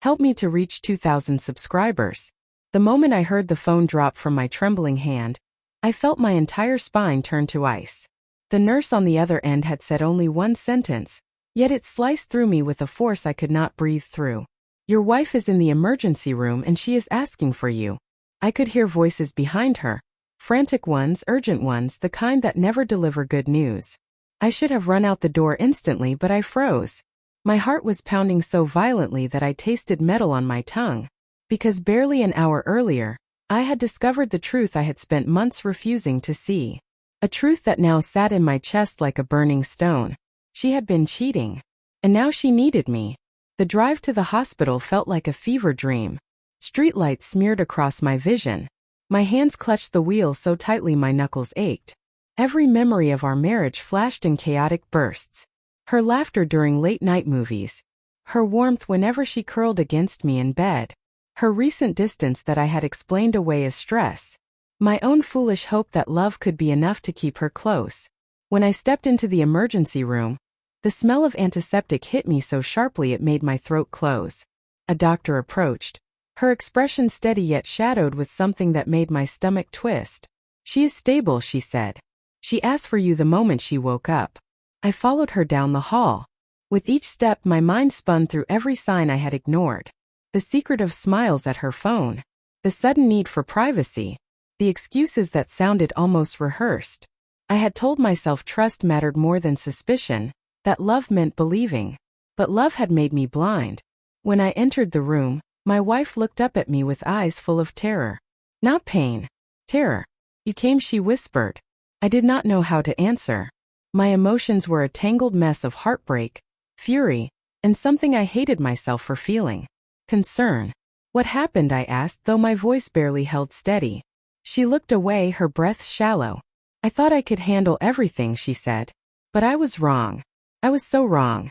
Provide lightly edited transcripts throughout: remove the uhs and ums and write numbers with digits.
Help me to reach 2,000 subscribers. The moment I heard the phone drop from my trembling hand, I felt my entire spine turn to ice. The nurse on the other end had said only one sentence, yet it sliced through me with a force I could not breathe through. Your wife is in the emergency room and she is asking for you. I could hear voices behind her. Frantic ones, urgent ones, the kind that never deliver good news. I should have run out the door instantly, but I froze. My heart was pounding so violently that I tasted metal on my tongue. Because barely an hour earlier, I had discovered the truth I had spent months refusing to see. A truth that now sat in my chest like a burning stone. She had been cheating. And now she needed me. The drive to the hospital felt like a fever dream. Streetlights smeared across my vision. My hands clutched the wheel so tightly my knuckles ached. Every memory of our marriage flashed in chaotic bursts. Her laughter during late-night movies. Her warmth whenever she curled against me in bed. Her recent distance that I had explained away as stress. My own foolish hope that love could be enough to keep her close. When I stepped into the emergency room, the smell of antiseptic hit me so sharply it made my throat close. A doctor approached. Her expression steady yet shadowed with something that made my stomach twist. She is stable, she said. She asked for you the moment she woke up. I followed her down the hall. With each step my mind spun through every sign I had ignored. The secretive smiles at her phone. The sudden need for privacy. The excuses that sounded almost rehearsed. I had told myself trust mattered more than suspicion, that love meant believing. But love had made me blind. When I entered the room, my wife looked up at me with eyes full of terror. Not pain. Terror. You came, she whispered. I did not know how to answer. My emotions were a tangled mess of heartbreak, fury, and something I hated myself for feeling. Concern. What happened, I asked, though my voice barely held steady. She looked away, her breath shallow. I thought I could handle everything, she said. But I was wrong. I was so wrong.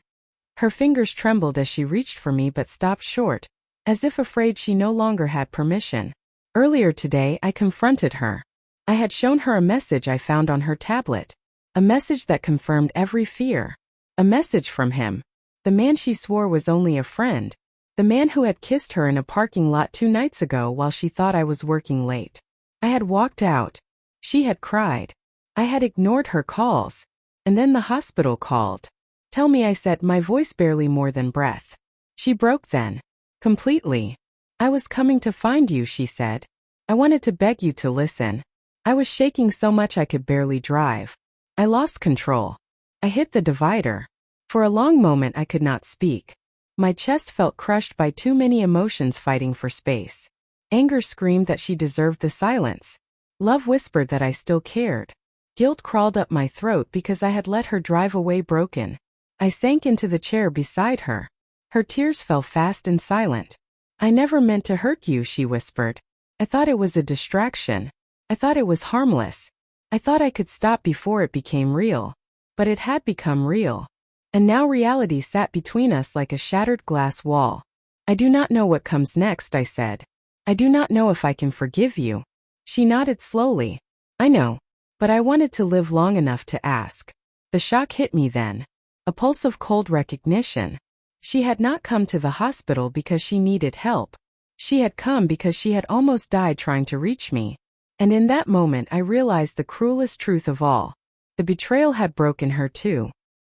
Her fingers trembled as she reached for me but stopped short, as if afraid she no longer had permission. Earlier today I confronted her. I had shown her a message I found on her tablet. A message that confirmed every fear. A message from him. The man she swore was only a friend. The man who had kissed her in a parking lot 2 nights ago while she thought I was working late. I had walked out. She had cried. I had ignored her calls. And then the hospital called. Tell me, I said, my voice barely more than breath. She broke then. Completely. I was coming to find you, she said. I wanted to beg you to listen. I was shaking so much I could barely drive. I lost control. I hit the divider. For a long moment I could not speak. My chest felt crushed by too many emotions fighting for space. Anger screamed that she deserved the silence. Love whispered that I still cared. Guilt crawled up my throat because I had let her drive away broken. I sank into the chair beside her. Her tears fell fast and silent. I never meant to hurt you, she whispered. I thought it was a distraction. I thought it was harmless. I thought I could stop before it became real. But it had become real. And now reality sat between us like a shattered glass wall. I do not know what comes next, I said. I do not know if I can forgive you. She nodded slowly. I know. But I wanted to live long enough to ask. The shock hit me then. A pulse of cold recognition. She had not come to the hospital because she needed help. She had come because she had almost died trying to reach me. And in that moment I realized the cruelest truth of all. The betrayal had broken her too.